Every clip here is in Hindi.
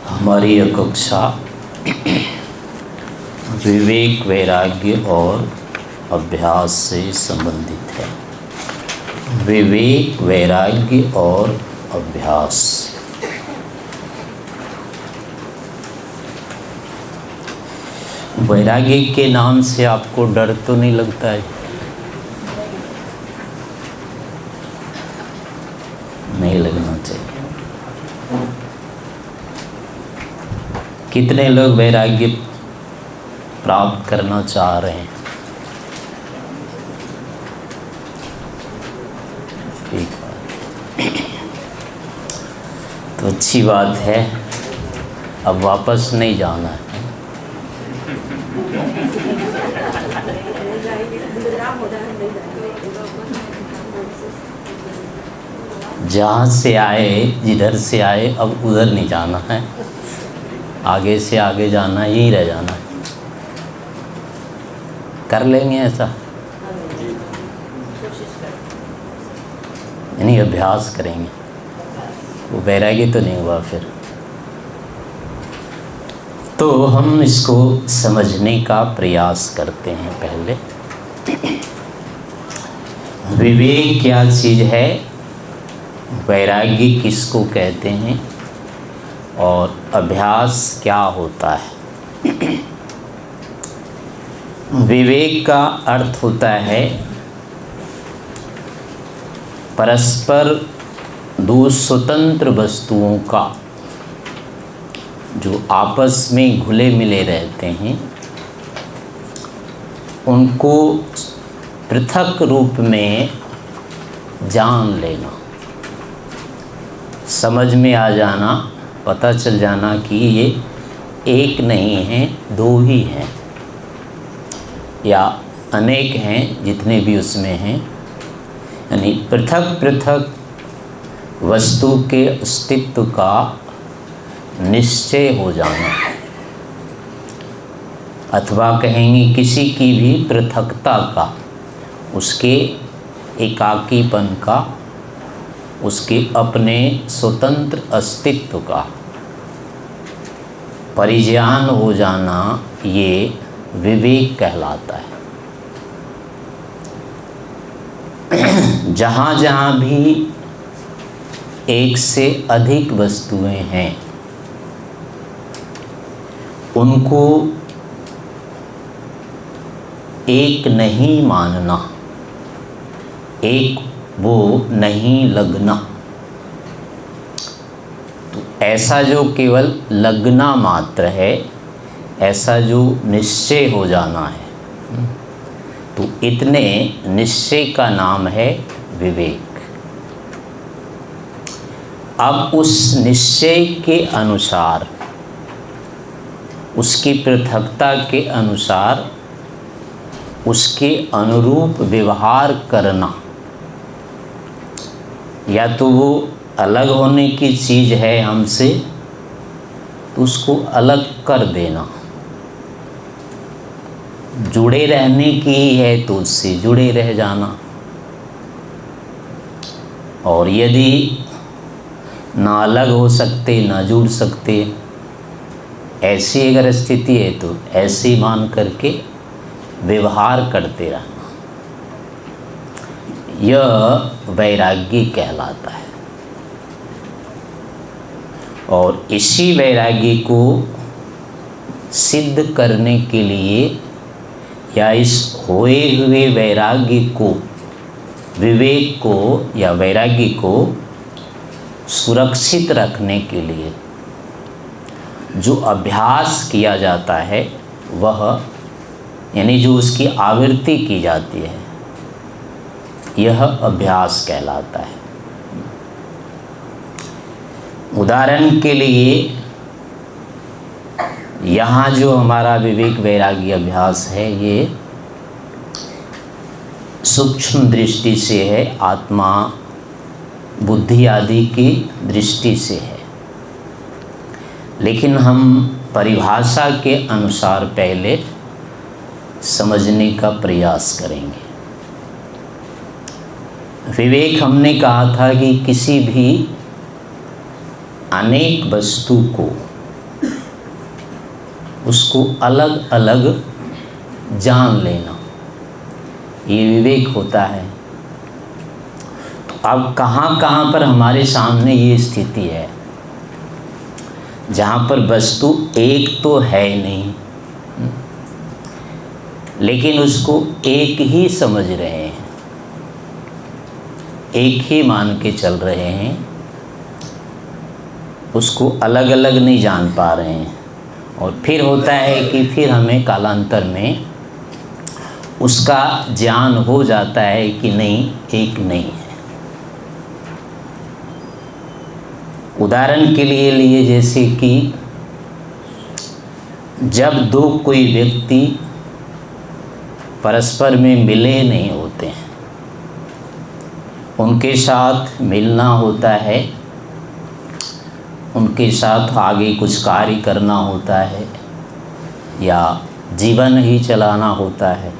हमारी यह कक्षा विवेक, वैराग्य और अभ्यास से संबंधित है। विवेक, वैराग्य और अभ्यास। वैराग्य के नाम से आपको डर तो नहीं लगता है? नहीं लगना चाहिए। कितने लोग वैराग्य प्राप्त करना चाह रहे हैं? ठीक बात, तो अच्छी बात है। अब वापस नहीं जाना है। जहाँ से आए, जिधर से आए, अब उधर नहीं जाना है। आगे से आगे जाना, यही रह जाना है। कर लेंगे ऐसा? यानी अभ्यास करेंगे। वो वैराग्य तो नहीं हुआ फिर। तो हम इसको समझने का प्रयास करते हैं। पहले विवेक क्या चीज़ है, वैराग्य किसको कहते हैं और अभ्यास क्या होता है। विवेक का अर्थ होता है परस्पर दो स्वतंत्र वस्तुओं का जो आपस में घुले मिले रहते हैं, उनको पृथक रूप में जान लेना, समझ में आ जाना, पता चल जाना कि ये एक नहीं है, दो ही हैं या अनेक हैं, जितने भी उसमें हैं। यानी पृथक पृथक वस्तु के अस्तित्व का निश्चय हो जाना, अथवा कहेंगे किसी की भी पृथकता का, उसके एकाकीपन का, उसके अपने स्वतंत्र अस्तित्व का परिज्ञान हो जाना, ये विवेक कहलाता है। जहाँ जहाँ भी एक से अधिक वस्तुएं हैं, उनको एक नहीं मानना, एक वो नहीं लगना। तो ऐसा जो केवल लगना मात्र है, ऐसा जो निश्चय हो जाना है, तो इतने निश्चय का नाम है विवेक। अब उस निश्चय के अनुसार, उसकी पृथकता के अनुसार, उसके अनुरूप व्यवहार करना, या तो वो अलग होने की चीज़ है हमसे, तो उसको अलग कर देना। जुड़े रहने की ही है तो उससे जुड़े रह जाना। और यदि ना अलग हो सकते, ना जुड़ सकते, ऐसी अगर स्थिति है तो ऐसे ही मान करके व्यवहार करते रहना, यह वैराग्य कहलाता है। और इसी वैराग्य को सिद्ध करने के लिए, या इस होए हुए वैराग्य को, विवेक को या वैराग्य को सुरक्षित रखने के लिए जो अभ्यास किया जाता है, वह यानी जो उसकी आवृत्ति की जाती है, यह अभ्यास कहलाता है। उदाहरण के लिए यहाँ जो हमारा विवेक वैराग्य अभ्यास है, ये सूक्ष्म दृष्टि से है, आत्मा बुद्धि आदि की दृष्टि से है। लेकिन हम परिभाषा के अनुसार पहले समझने का प्रयास करेंगे। विवेक हमने कहा था कि किसी भी अनेक वस्तु को, उसको अलग अलग जान लेना, ये विवेक होता है। तो अब कहाँ कहाँ पर हमारे सामने ये स्थिति है जहाँ पर वस्तु एक तो है नहीं, लेकिन उसको एक ही समझ रहे हैं, एक ही मान के चल रहे हैं, उसको अलग अलग नहीं जान पा रहे हैं। और फिर होता है कि फिर हमें कालांतर में उसका ज्ञान हो जाता है कि नहीं, एक नहीं है। उदाहरण के लिए जैसे कि जब दो कोई व्यक्ति परस्पर में मिले नहीं होते हैं, उनके साथ मिलना होता है, उनके साथ आगे कुछ कार्य करना होता है या जीवन ही चलाना होता है,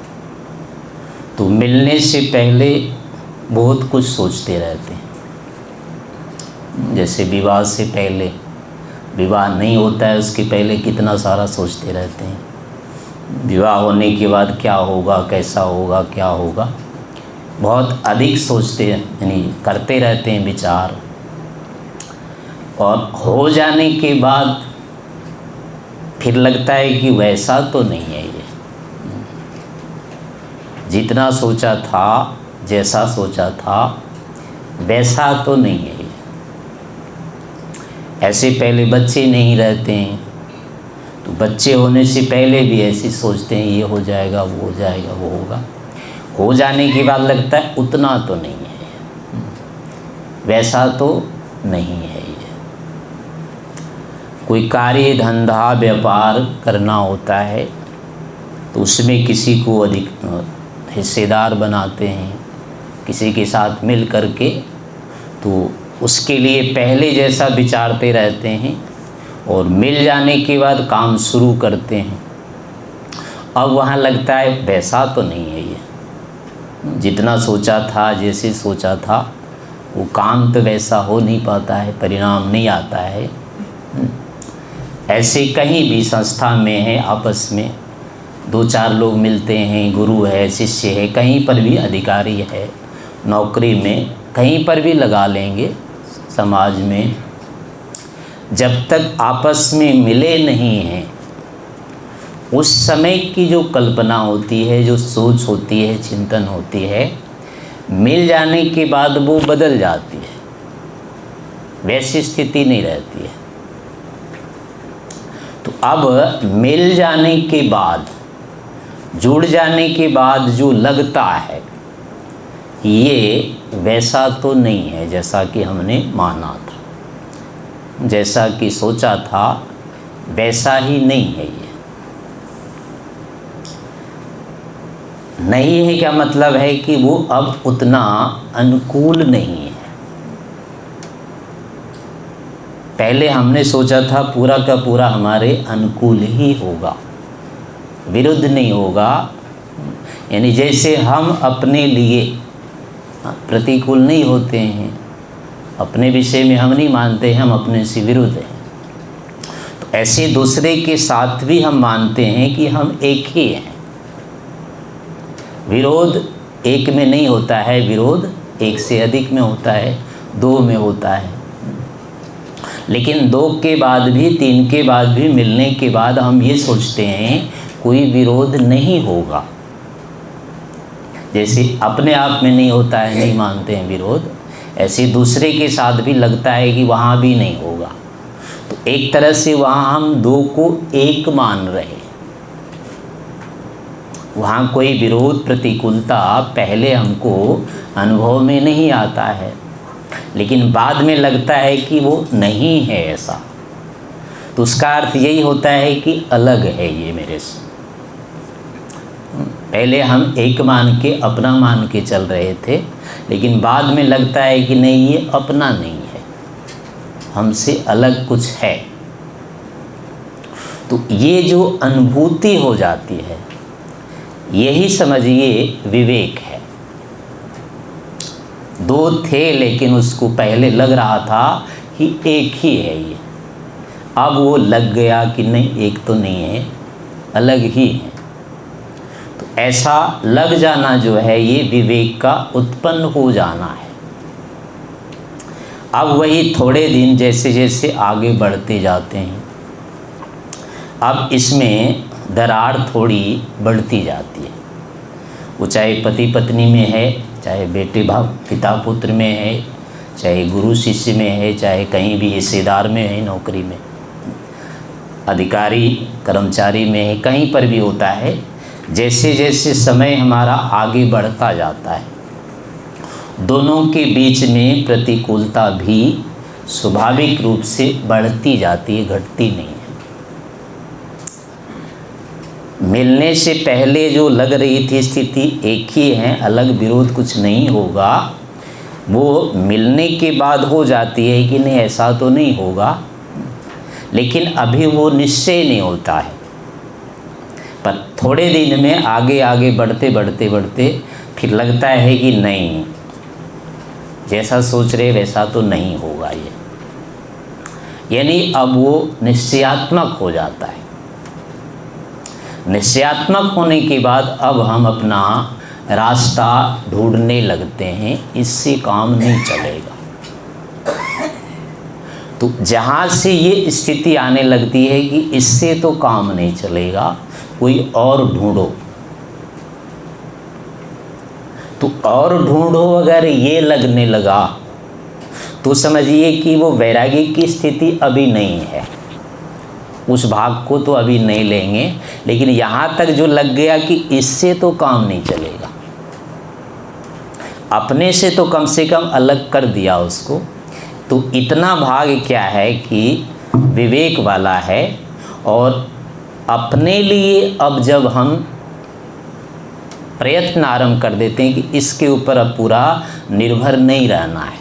तो मिलने से पहले बहुत कुछ सोचते रहते हैं। जैसे विवाह से पहले, विवाह नहीं होता है उसके पहले कितना सारा सोचते रहते हैं। विवाह होने के बाद क्या होगा, कैसा होगा, क्या होगा, बहुत अधिक सोचते हैं, यानी करते रहते हैं विचार। और हो जाने के बाद फिर लगता है कि वैसा तो नहीं है ये, जितना सोचा था, जैसा सोचा था वैसा तो नहीं है ये। ऐसे पहले बच्चे नहीं रहते हैं, तो बच्चे होने से पहले भी ऐसे सोचते हैं ये हो जाएगा, वो हो जाएगा, वो होगा। हो जाने के बाद लगता है उतना तो नहीं है, वैसा तो नहीं है ये। कोई कार्य, धंधा, व्यापार करना होता है तो उसमें किसी को अधिक हिस्सेदार बनाते हैं, किसी के साथ मिल करके, तो उसके लिए पहले जैसा विचारते रहते हैं और मिल जाने के बाद काम शुरू करते हैं। अब वहाँ लगता है वैसा तो नहीं है ये, जितना सोचा था, जैसे सोचा था वो काम तो वैसा हो नहीं पाता है, परिणाम नहीं आता है। ऐसे कहीं भी संस्था में है, आपस में दो चार लोग मिलते हैं, गुरु है, शिष्य है, कहीं पर भी अधिकारी है, नौकरी में कहीं पर भी लगा लेंगे, समाज में, जब तक आपस में मिले नहीं हैं, उस समय की जो कल्पना होती है, जो सोच होती है, चिंतन होती है, मिल जाने के बाद वो बदल जाती है, वैसी स्थिति नहीं रहती है। तो अब मिल जाने के बाद, जुड़ जाने के बाद जो लगता है ये वैसा तो नहीं है जैसा कि हमने माना था, जैसा कि सोचा था वैसा ही नहीं है ये। नहीं है क्या मतलब है कि वो अब उतना अनुकूल नहीं है। पहले हमने सोचा था पूरा का पूरा हमारे अनुकूल ही होगा, विरुद्ध नहीं होगा, यानी जैसे हम अपने लिए प्रतिकूल नहीं होते हैं, अपने विषय में हम नहीं मानते हैं हम अपने से विरुद्ध हैं, तो ऐसे दूसरे के साथ भी हम मानते हैं कि हम एक ही हैं। विरोध एक में नहीं होता है, विरोध एक से अधिक में होता है, दो में होता है। लेकिन दो के बाद भी, तीन के बाद भी, मिलने के बाद हम ये सोचते हैं कोई विरोध नहीं होगा। जैसे अपने आप में नहीं होता है, नहीं मानते हैं विरोध, ऐसे दूसरे के साथ भी लगता है कि वहाँ भी नहीं होगा। तो एक तरह से वहाँ हम दो को एक मान रहे हैं, वहाँ कोई विरोध, प्रतिकूलता पहले हमको अनुभव में नहीं आता है, लेकिन बाद में लगता है कि वो नहीं है ऐसा। तो उसका अर्थ यही होता है कि अलग है ये मेरे से। पहले हम एक मान के, अपना मान के चल रहे थे, लेकिन बाद में लगता है कि नहीं, ये अपना नहीं है, हमसे अलग कुछ है। तो ये जो अनुभूति हो जाती है, यही समझिए विवेक है। दो थे लेकिन उसको पहले लग रहा था कि एक ही है ये, अब वो लग गया कि नहीं एक तो नहीं है, अलग ही है। तो ऐसा लग जाना जो है ये विवेक का उत्पन्न हो जाना है। अब वही थोड़े दिन जैसे जैसे आगे बढ़ते जाते हैं, अब इसमें दरार थोड़ी बढ़ती जाती है। वो चाहे पति पत्नी में है, चाहे बेटे बाप पिता पुत्र में है, चाहे गुरु शिष्य में है, चाहे कहीं भी हिस्सेदार में है, नौकरी में, अधिकारी कर्मचारी में है, कहीं पर भी होता है। जैसे जैसे समय हमारा आगे बढ़ता जाता है, दोनों के बीच में प्रतिकूलता भी स्वाभाविक रूप से बढ़ती जाती है, घटती नहीं है। मिलने से पहले जो लग रही थी स्थिति एक ही है, अलग विरोध कुछ नहीं होगा, वो मिलने के बाद हो जाती है कि नहीं ऐसा तो नहीं होगा, लेकिन अभी वो निश्चय नहीं होता है। पर थोड़े दिन में आगे आगे बढ़ते बढ़ते बढ़ते फिर लगता है कि नहीं, जैसा सोच रहे वैसा तो नहीं होगा ये, यानी अब वो निश्चयात्मक हो जाता है। निश्चयात्मक होने के बाद अब हम अपना रास्ता ढूंढने लगते हैं, इससे काम नहीं चलेगा। तो जहाँ से ये स्थिति आने लगती है कि इससे तो काम नहीं चलेगा, कोई और ढूंढो, तो और ढूंढो अगर ये लगने लगा तो समझिए कि वो वैरागी की स्थिति अभी नहीं है, उस भाग को तो अभी नहीं लेंगे, लेकिन यहाँ तक जो लग गया कि इससे तो काम नहीं चलेगा, अपने से तो कम से कम अलग कर दिया उसको, तो इतना भाग क्या है कि विवेक वाला है। और अपने लिए अब जब हम प्रयत्न आरंभ कर देते हैं कि इसके ऊपर अब पूरा निर्भर नहीं रहना है,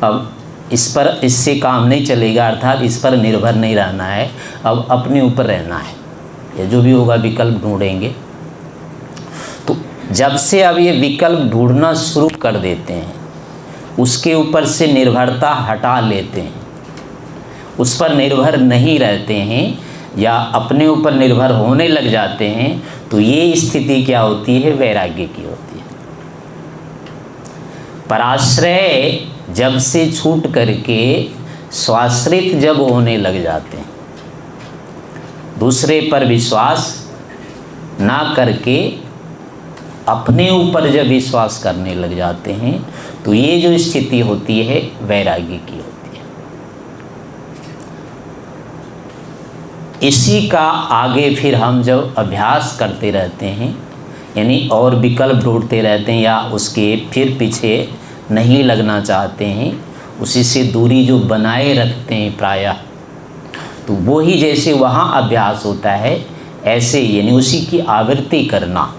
अब इस पर इससे काम नहीं चलेगा, अर्थात इस पर निर्भर नहीं रहना है, अब अपने ऊपर रहना है, ये जो भी होगा विकल्प ढूंढेंगे। तो जब से अब ये विकल्प ढूंढना शुरू कर देते हैं, उसके ऊपर से निर्भरता हटा लेते हैं, उस पर निर्भर नहीं रहते हैं या अपने ऊपर निर्भर होने लग जाते हैं, तो ये स्थिति क्या होती है, वैराग्य की होती है। पराश्रय जब से छूट करके स्वाश्रित जब होने लग जाते हैं, दूसरे पर विश्वास ना करके अपने ऊपर जब विश्वास करने लग जाते हैं, तो ये जो स्थिति होती है वैराग्य की होती है। इसी का आगे फिर हम जब अभ्यास करते रहते हैं, यानी और विकल्प ढूंढते रहते हैं या उसके फिर पीछे नहीं लगना चाहते हैं, उसी से दूरी जो बनाए रखते हैं प्रायः, तो वो ही जैसे वहाँ अभ्यास होता है, ऐसे यानी उसी की आवृत्ति करना,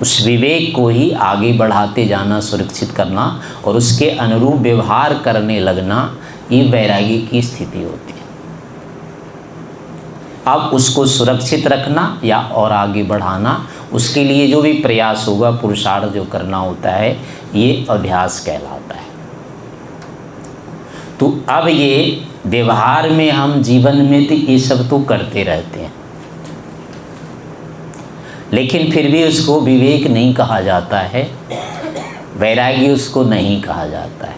उस विवेक को ही आगे बढ़ाते जाना, सुरक्षित करना और उसके अनुरूप व्यवहार करने लगना, ये वैरागी की स्थिति होती है। अब उसको सुरक्षित रखना या और आगे बढ़ाना, उसके लिए जो भी प्रयास होगा, पुरुषार्थ जो करना होता है, ये अभ्यास कहलाता है। तो अब ये व्यवहार में हम जीवन में तो ये सब तो करते रहते हैं, लेकिन फिर भी उसको विवेक नहीं कहा जाता है, वैरागी उसको नहीं कहा जाता है,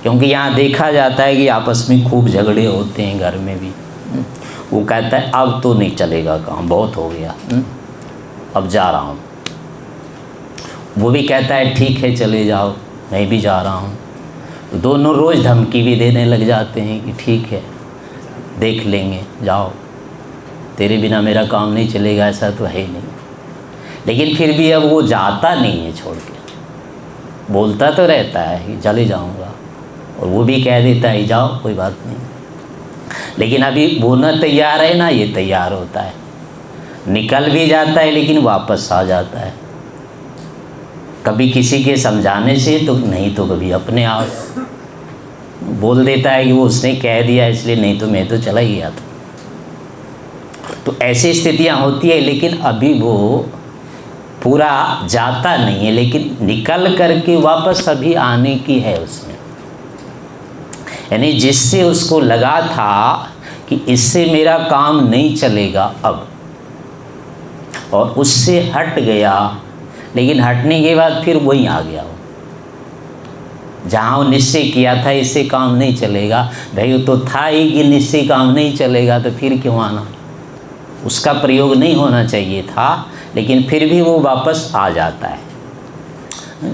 क्योंकि यहाँ देखा जाता है कि आपस में खूब झगड़े होते हैं घर में भी। वो कहता है अब तो नहीं चलेगा काम, बहुत हो गया, अब जा रहा हूँ। वो भी कहता है ठीक है चले जाओ, मैं भी जा रहा हूँ। तो दोनों रोज़ धमकी भी देने लग जाते हैं कि ठीक है देख लेंगे, जाओ, तेरे बिना मेरा काम नहीं चलेगा, ऐसा तो है ही नहीं। लेकिन फिर भी अब वो जाता नहीं है छोड़ के, बोलता तो रहता है कि चले जाऊँगा, और वो भी कह देता है जाओ कोई बात नहीं, लेकिन अभी वो ना तैयार है ना ये तैयार होता है, निकल भी जाता है लेकिन वापस आ जाता है, कभी किसी के समझाने से तो नहीं, तो कभी अपने आप बोल देता है कि वो उसने कह दिया इसलिए, नहीं तो मैं तो चला ही गया था। तो ऐसी स्थितियां होती है, लेकिन अभी वो पूरा जाता नहीं है, लेकिन निकल करके वापस अभी आने की है उसमें। यानी जिससे उसको लगा था कि इससे मेरा काम नहीं चलेगा अब, और उससे हट गया, लेकिन हटने के बाद फिर वहीं आ गया। जहाँ वो निश्चय किया था इससे काम नहीं चलेगा, भाई वो तो था ही कि निश्चय काम नहीं चलेगा, तो फिर क्यों आना। उसका प्रयोग नहीं होना चाहिए था, लेकिन फिर भी वो वापस आ जाता है।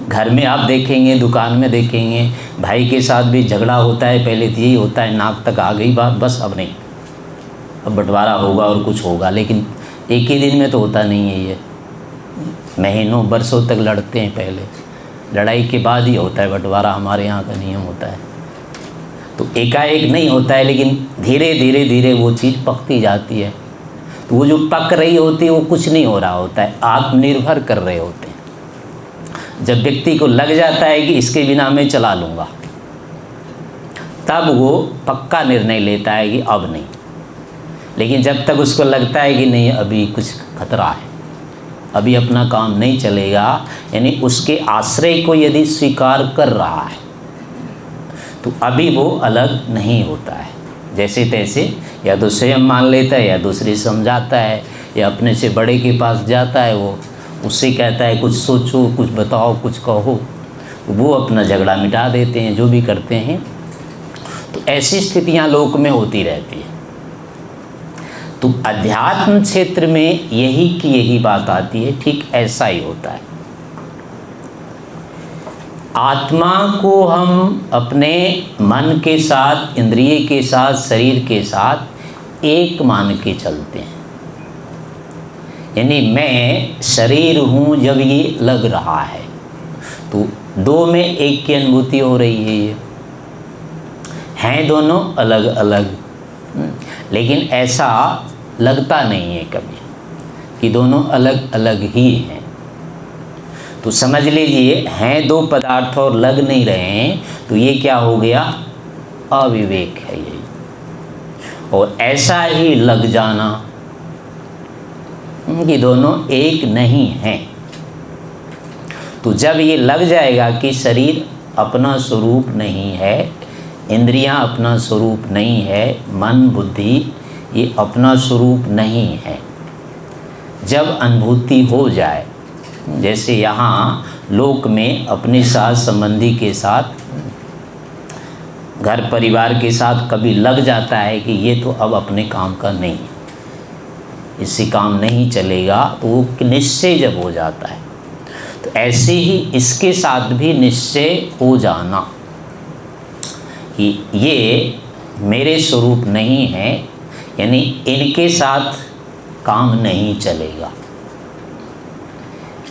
घर में आप देखेंगे, दुकान में देखेंगे, भाई के साथ भी झगड़ा होता है, पहले तो यही होता है, नाक तक आ गई बात, बस अब नहीं, अब बंटवारा होगा और कुछ होगा, लेकिन एक ही दिन में तो होता नहीं है। ये महीनों बरसों तक लड़ते हैं, पहले लड़ाई के बाद ही होता है बंटवारा, हमारे यहाँ का नियम होता है। तो एकाएक नहीं होता है, लेकिन धीरे धीरे धीरे वो चीज़ पकती जाती है। तो वो जो पक रही होती है वो कुछ नहीं हो रहा होता है, आत्मनिर्भर कर रहे होते हैं। जब व्यक्ति को लग जाता है कि इसके बिना मैं चला लूँगा, तब वो पक्का निर्णय लेता है कि अब नहीं। लेकिन जब तक उसको लगता है कि नहीं अभी कुछ खतरा है, अभी अपना काम नहीं चलेगा, यानी उसके आश्रय को यदि स्वीकार कर रहा है, तो अभी वो अलग नहीं होता है। जैसे तैसे या तो स्वयं मान लेता है, या दूसरे समझाता है, या अपने से बड़े के पास जाता है, वो उससे कहता है कुछ सोचो, कुछ बताओ, कुछ कहो, वो अपना झगड़ा मिटा देते हैं, जो भी करते हैं। तो ऐसी स्थितियां लोक में होती रहती है। तो अध्यात्म क्षेत्र में यही की यही बात आती है, ठीक ऐसा ही होता है। आत्मा को हम अपने मन के साथ, इंद्रिय के साथ, शरीर के साथ एक मान के चलते हैं। यानी मैं शरीर हूँ जब ये लग रहा है, तो दो में एक की अनुभूति हो रही है। ये हैं दोनों अलग अलग, लेकिन ऐसा लगता नहीं है कभी कि दोनों अलग अलग ही हैं। तो समझ लीजिए हैं दो पदार्थ और लग नहीं रहे हैं, तो ये क्या हो गया, अविवेक है यही। और ऐसा ही लग जाना कि दोनों एक नहीं हैं। तो जब ये लग जाएगा कि शरीर अपना स्वरूप नहीं है, इंद्रियां अपना स्वरूप नहीं है, मन बुद्धि ये अपना स्वरूप नहीं है, जब अनुभूति हो जाए, जैसे यहाँ लोक में अपने साथ संबंधी के साथ, घर परिवार के साथ कभी लग जाता है कि ये तो अब अपने काम का नहीं है, इससे काम नहीं चलेगा, तो वो निश्चय जब हो जाता है, तो ऐसे ही इसके साथ भी निश्चय हो जाना कि ये मेरे स्वरूप नहीं है, यानी इनके साथ काम नहीं चलेगा।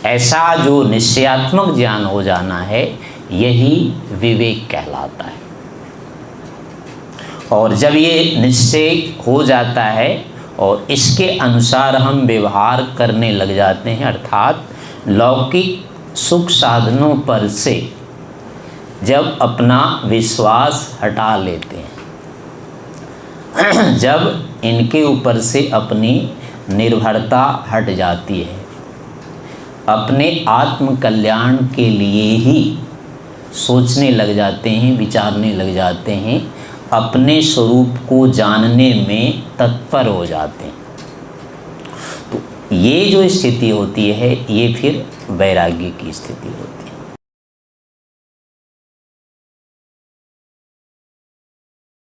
ऐसा जो निश्चयात्मक ज्ञान हो जाना है, यही विवेक कहलाता है। और जब ये निश्चय हो जाता है और इसके अनुसार हम व्यवहार करने लग जाते हैं, अर्थात लौकिक सुख साधनों पर से जब अपना विश्वास हटा लेते हैं, जब इनके ऊपर से अपनी निर्भरता हट जाती है, अपने आत्म कल्याण के लिए ही सोचने लग जाते हैं, विचारने लग जाते हैं, अपने स्वरूप को जानने में तत्पर हो जाते हैं, तो ये जो स्थिति होती है, ये फिर वैराग्य की स्थिति होती है।